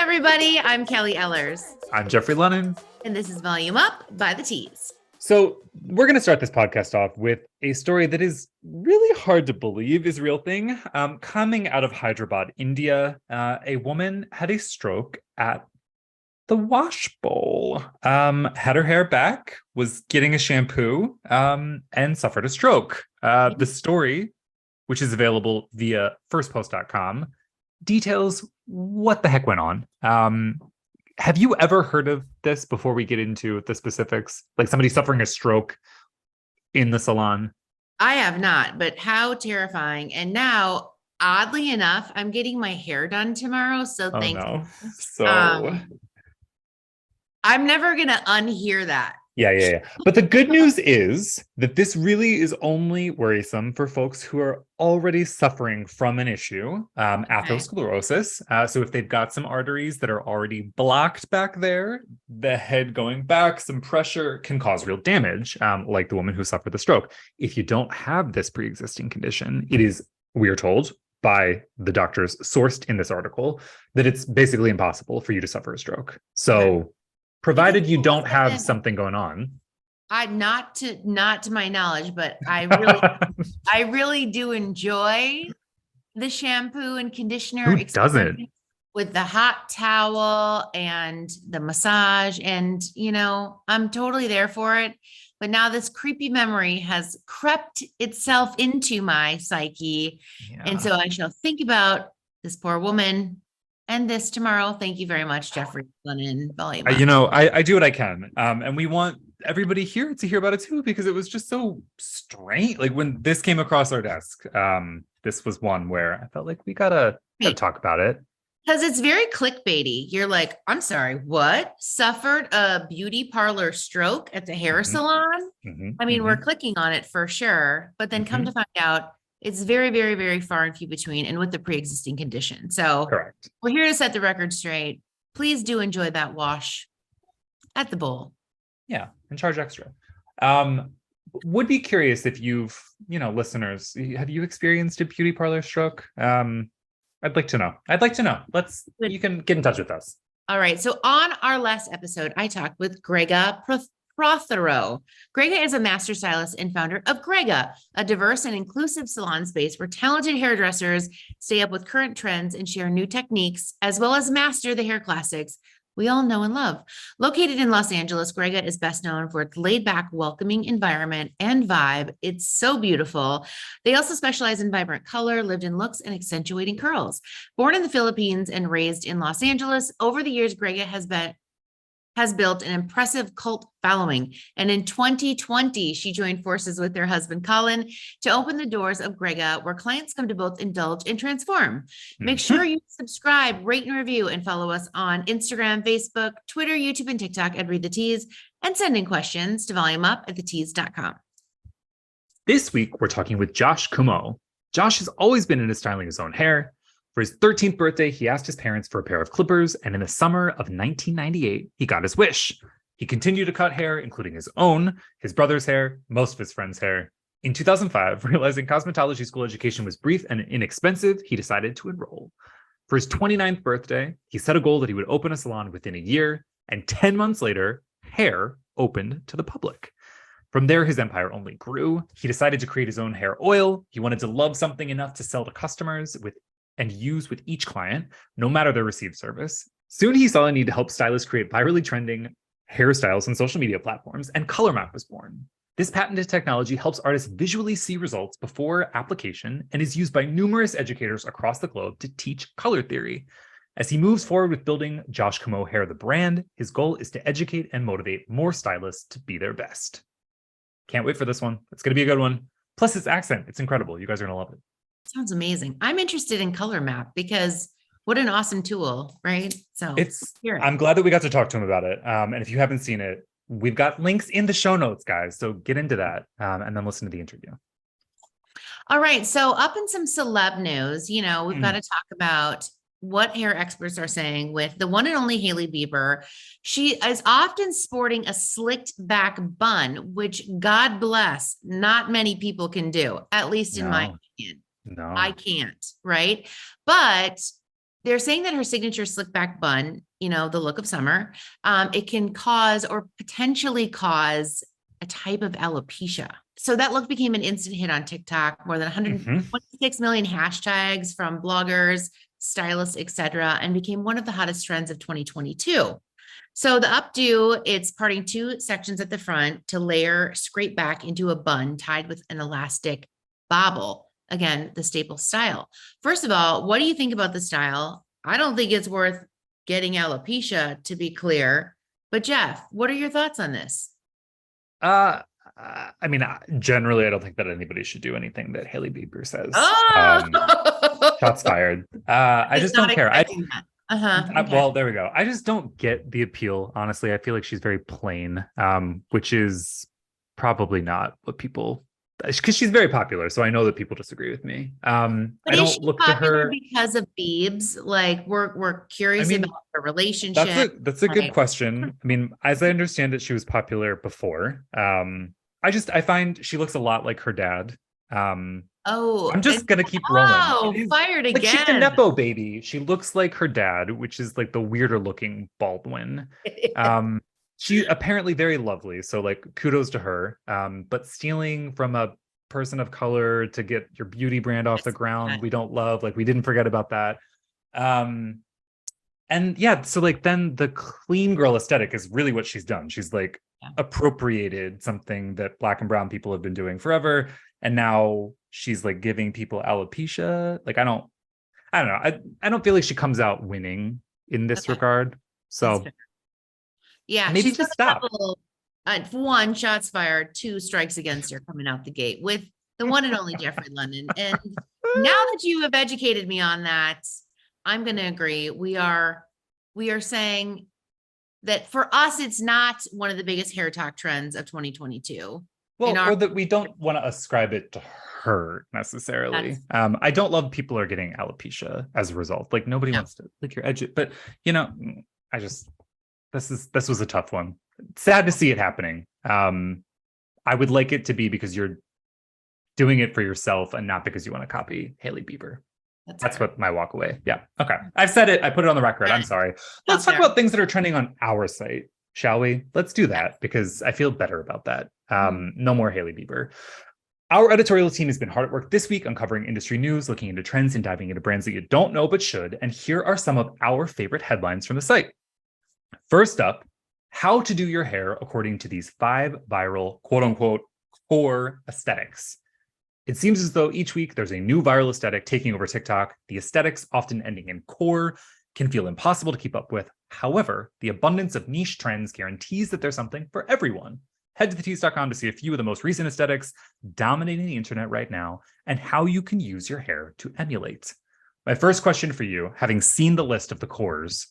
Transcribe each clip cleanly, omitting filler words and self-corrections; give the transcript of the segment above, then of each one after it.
everybody. I'm Kelly Ellers, I'm Jeffrey Lennon. and this is Volume Up by the Tees. So, we're going to start this podcast off with a story that is really hard to believe is a real thing. Coming out of Hyderabad, India, a woman had a stroke at the wash bowl, had her hair back, was getting a shampoo, and suffered a stroke. The story, which is available via firstpost.com, details what the heck went on. Have you ever heard of this before we get into the specifics? Like somebody suffering a stroke in the salon? I have not, but how terrifying. And now, oddly enough, I'm getting my hair done tomorrow. So Oh thank no. you. So I'm never going to unhear that. Yeah. But the good news is that this really is only worrisome for folks who are already suffering from an issue, atherosclerosis. So if they've got some arteries that are already blocked back there, the head going back, some pressure can cause real damage, like the woman who suffered the stroke. If you don't have this pre-existing condition, it is, we are told by the doctors sourced in this article, that it's basically impossible for you to suffer a stroke. So provided you don't have something going on. Not to my knowledge, but I really do enjoy the shampoo and conditioner. Who doesn't? With the hot towel and the massage, and I'm totally there for it. But now this creepy memory has crept itself into my psyche, and so I shall think about this poor woman. And this tomorrow. Thank you very much, Jeffrey Lennon. Volume Up. I do what I can. And we want everybody here to hear about it too, because it was just so strange. Like when this came across our desk, this was one where I felt like we gotta talk about it. Because it's very clickbaity. You're like, I'm sorry, what? Suffered a beauty parlor stroke at the hair salon? I mean, we're clicking on it for sure, but then come to find out, it's very, very, very far and few between, and with the pre-existing condition. So correct. We're here to set the record straight. Please do enjoy that wash at the bowl. Yeah, and charge extra. Would be curious if you've, listeners, have you experienced a beauty parlor stroke? I'd like to know. You can get in touch with us. All right. So on our last episode, I talked with Grega Prothero. Grega is a master stylist and founder of Grega, a diverse and inclusive salon space where talented hairdressers stay up with current trends and share new techniques, as well as master the hair classics we all know and love. Located in Los Angeles, Grega is best known for its laid-back, welcoming environment and vibe. It's so beautiful. They also specialize in vibrant color, lived-in looks, and accentuating curls. Born in the Philippines and raised in Los Angeles, over the years, Grega has built an impressive cult following. And in 2020, she joined forces with their husband, Colin, to open the doors of Grega, where clients come to both indulge and transform. Make sure you subscribe, rate and review, and follow us on Instagram, Facebook, Twitter, YouTube, and TikTok at Read the Tees, and send in questions to volumeup@thetees.com. This week, we're talking with Josh Comeaux. Josh has always been into styling his own hair. For his 13th birthday, he asked his parents for a pair of clippers, and in the summer of 1998, he got his wish. He continued to cut hair, including his own, his brother's hair, most of his friends' hair. In 2005, realizing cosmetology school education was brief and inexpensive, he decided to enroll. For his 29th birthday, he set a goal that he would open a salon within a year, and 10 months later, hair opened to the public. From there, his empire only grew. He decided to create his own hair oil. He wanted to love something enough to sell to customers and use with each client, no matter their received service. Soon he saw a need to help stylists create virally trending hairstyles on social media platforms, and ColorMap was born. This patented technology helps artists visually see results before application and is used by numerous educators across the globe to teach color theory. As he moves forward with building Josh Comeaux Hair, the brand, his goal is to educate and motivate more stylists to be their best. Can't wait for this one. It's going to be a good one. Plus his accent, it's incredible. You guys are going to love it. Sounds amazing. I'm interested in ColorMap because what an awesome tool, right? So I'm glad that we got to talk to him about it. And if you haven't seen it, we've got links in the show notes, guys. So get into that and then listen to the interview. All right. So up in some celeb news, we've got to talk about what hair experts are saying with the one and only Hailey Bieber. She is often sporting a slicked back bun, which God bless, not many people can do, at least in my opinion. No, I can't. Right. But they're saying that her signature slick back bun, the look of summer, it can cause or potentially cause a type of alopecia. So that look became an instant hit on TikTok, more than 126 million hashtags from bloggers, stylists, etc., and became one of the hottest trends of 2022. So the updo, it's parting two sections at the front to layer scrape back into a bun tied with an elastic bobble. Again, the staple style. First of all, what do you think about the style? I don't think it's worth getting alopecia, to be clear. But Jeff, what are your thoughts on this? I mean, generally, I don't think that anybody should do anything that Hailey Bieber says. Oh, Shots fired. I just don't care. Okay. Well, there we go. I just don't get the appeal. Honestly, I feel like she's very plain, which is probably not what people, because she's very popular. So I know that people disagree with me. I don't look to her because of Biebs. Like we're curious about her relationship. That's a good question. I mean, as I understand it, she was popular before. I find she looks a lot like her dad. I'm just gonna keep rolling. Oh, fired again. She's a Nepo baby. She looks like her dad, which is like the weirder looking Baldwin. She apparently very lovely. So like kudos to her. But stealing from a person of color to get your beauty brand off the ground, we don't love. Like we didn't forget about that. And yeah, so like then the clean girl aesthetic is really what she's done. She's like appropriated something that Black and brown people have been doing forever. And now she's like giving people alopecia. Like I don't know. I don't feel like she comes out winning in this regard. So yeah, maybe she's just stop. One, shots fired, two strikes against her coming out the gate with the one and only Jeffrey London. And now that you have educated me on that, I'm going to agree. We are saying that for us, it's not one of the biggest hair talk trends of 2022. Well, or that we don't want to ascribe it to her necessarily. I don't love people are getting alopecia as a result. Like nobody wants to lick your edge. But this was a tough one. Sad to see it happening. I would like it to be because you're doing it for yourself and not because you want to copy Hailey Bieber. That's what my walk away. Yeah. Okay. I've said it. I put it on the record. I'm sorry. Let's talk about things that are trending on our site, shall we? Let's do that because I feel better about that. No more Hailey Bieber. Our editorial team has been hard at work this week uncovering industry news, looking into trends, and diving into brands that you don't know but should. And here are some of our favorite headlines from the site. First up, how to do your hair according to these 5 viral, quote unquote, core aesthetics. It seems as though each week there's a new viral aesthetic taking over TikTok. The aesthetics, often ending in core, can feel impossible to keep up with. However, the abundance of niche trends guarantees that there's something for everyone. Head to thetease.com to see a few of the most recent aesthetics dominating the internet right now and how you can use your hair to emulate. My first question for you, having seen the list of the cores,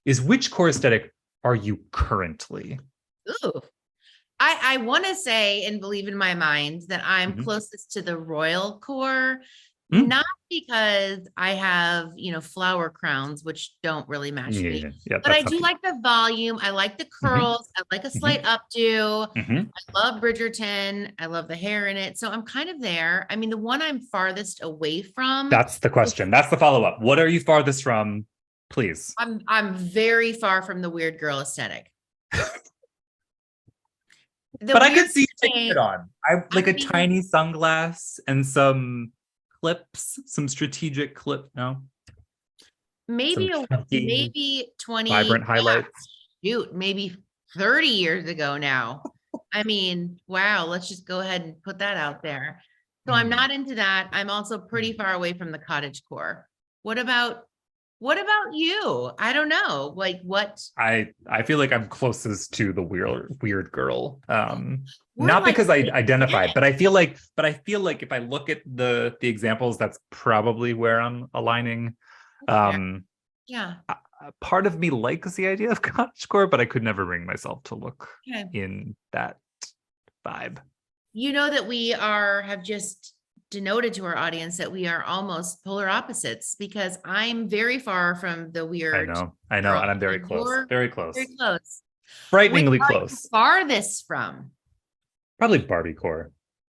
is which core aesthetic are you currently? Ooh. I want to say and believe in my mind that I'm closest to the royal core, not because I have, flower crowns, which don't really match me, but I do like the volume. I like the curls. I like a slight updo. I love Bridgerton. I love the hair in it. So I'm kind of there. I mean, the one I'm farthest away from. That's the question. That's the follow-up. What are you farthest from? Please. I'm very far from the weird girl aesthetic. But I could see you taking it on. I like a tiny sunglass and some clips, some strategic clip. No, maybe 20 vibrant highlights. Shoot, maybe 30 years ago now. I mean, wow. Let's just go ahead and put that out there. So I'm not into that. I'm also pretty far away from the cottage core. What about you? I don't know. Like what? I feel like I'm closest to the weird girl. Not because I identify, but I feel like if I look at the examples, that's probably where I'm aligning. Part of me likes the idea of cottagecore, but I could never bring myself to look in that vibe. You know that we have just denoted to our audience that we are almost polar opposites because I'm very far from the weird. I know, and I'm very close. Very close. Frighteningly Frighteningly close. You farthest from? Probably Barbiecore.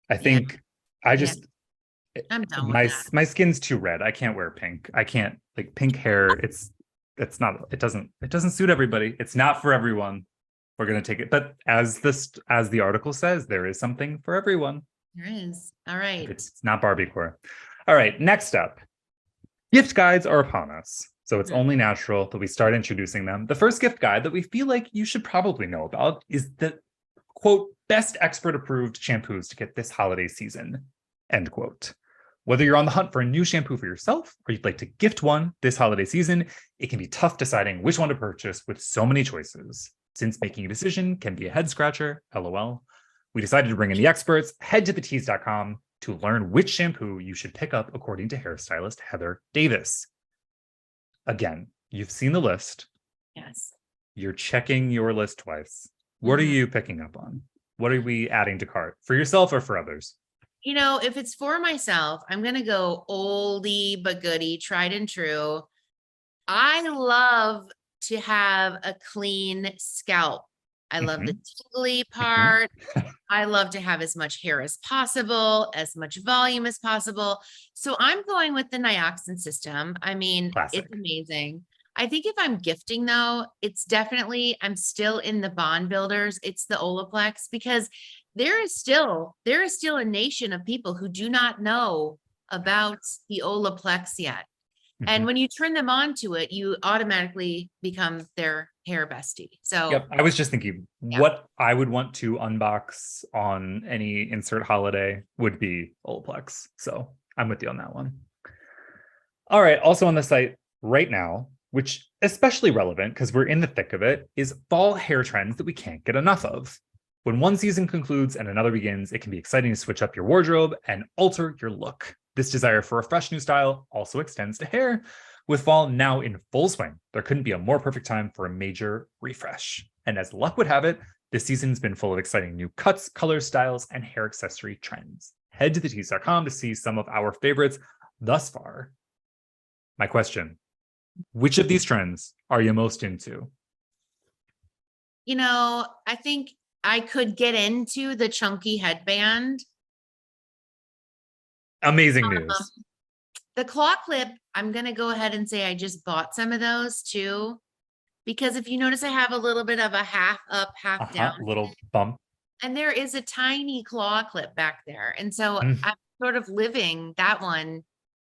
I think I just I'm done my skin's too red. I can't wear pink. I can't like pink hair. It doesn't suit everybody. It's not for everyone. We're gonna take it. But as the article says, there is something for everyone. There is. All right. It's not Barbiecore. All right, next up. Gift guides are upon us. So it's only natural that we start introducing them. The first gift guide that we feel like you should probably know about is the, quote, best expert approved shampoos to get this holiday season, end quote. Whether you're on the hunt for a new shampoo for yourself or you'd like to gift one this holiday season, it can be tough deciding which one to purchase with so many choices. Since making a decision can be a head scratcher, LOL, we decided to bring in the experts. Head to thetease.com to learn which shampoo you should pick up according to hairstylist Heather Davis. Again, you've seen the list. Yes. You're checking your list twice. What are you picking up on? What are we adding to cart for yourself or for others? You know, if it's for myself, I'm going to go oldie but goodie, tried and true. I love to have a clean scalp. I love the tingly part. I love to have as much hair as possible, as much volume as possible. So I'm going with the Nioxin system. I mean, Classic. It's amazing. I think if I'm gifting though, it's definitely, I'm still in the bond builders. It's the Olaplex because there is still a nation of people who do not know about the Olaplex yet. And when you turn them on to it, you automatically become their hair bestie. So yep, I was just thinking what I would want to unbox on any insert holiday would be Olaplex. So I'm with you on that one. All right. Also on the site right now, which especially relevant because we're in the thick of it, is fall hair trends that we can't get enough of. When one season concludes and another begins, it can be exciting to switch up your wardrobe and alter your look. This desire for a fresh new style also extends to hair. With fall now in full swing, there couldn't be a more perfect time for a major refresh. And as luck would have it, this season's been full of exciting new cuts, colors, styles, and hair accessory trends. Head to thetease.com to see some of our favorites thus far. My question, which of these trends are you most into? You know, I think I could get into the chunky headband. Amazing news. The claw clip, I'm going to go ahead and say I just bought some of those too. Because if you notice, I have a little bit of a half up, half down. Little bump. And there is a tiny claw clip back there. And so I'm sort of living that one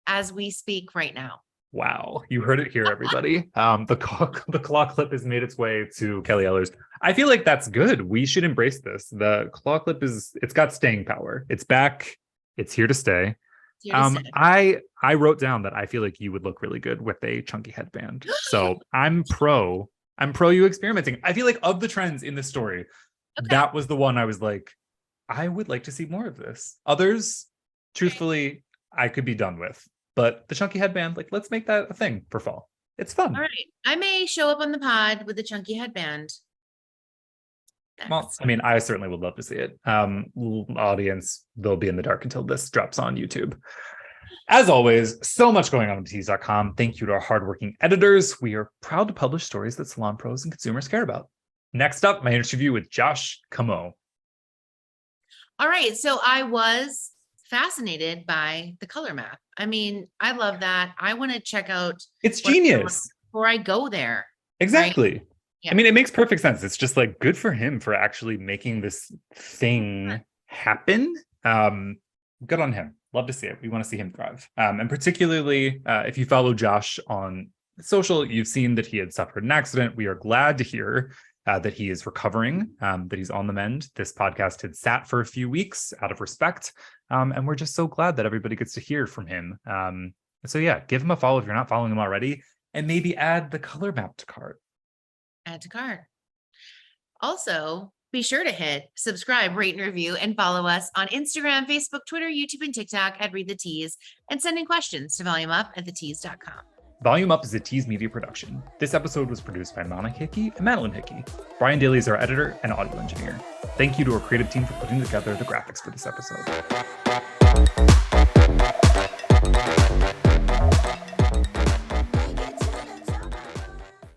as we speak right now. Wow. You heard it here, everybody. The claw clip has made its way to Kelly Eller's. I feel like that's good. We should embrace this. The claw clip it's got staying power. It's back. It's here to stay. I wrote down that I feel like you would look really good with a chunky headband. So I'm pro you experimenting. I feel like of the trends in this story, that was the one I was like, I would like to see more of this. Others, truthfully, I could be done with. But the chunky headband, like, let's make that a thing for fall. It's fun. All right. I may show up on the pod with the chunky headband. Well, I mean, I certainly would love to see it. Audience, they'll be in the dark until this drops on YouTube. As always, so much going on tease.com. Thank you to our hardworking editors. We are proud to publish stories that salon pros and consumers care about. Next up, my interview with Josh Comeaux. All right. So I was fascinated by the ColorMap. I mean, I love that. I want to check out. It's genius. Before I go there. Exactly. Right? Yeah. I mean, it makes perfect sense. It's just like good for him for actually making this thing happen. Good on him. Love to see it. We want to see him thrive. And particularly if you follow Josh on social, you've seen that he had suffered an accident. We are glad to hear that he is recovering, that he's on the mend. This podcast had sat for a few weeks out of respect. And we're just so glad that everybody gets to hear from him. So yeah, give him a follow if you're not following him already, and maybe add the ColorMap to cart. Add to cart. Also, be sure to hit subscribe, rate, and review, and follow us on Instagram, Facebook, Twitter, YouTube, and TikTok at Read the Tease, and send in questions to volumeup@thetease.com. Volume Up is a Tease Media production. This episode was produced by Monica Hickey and Madeline Hickey. Brian Daly is our editor and audio engineer. Thank you to our creative team for putting together the graphics for this episode.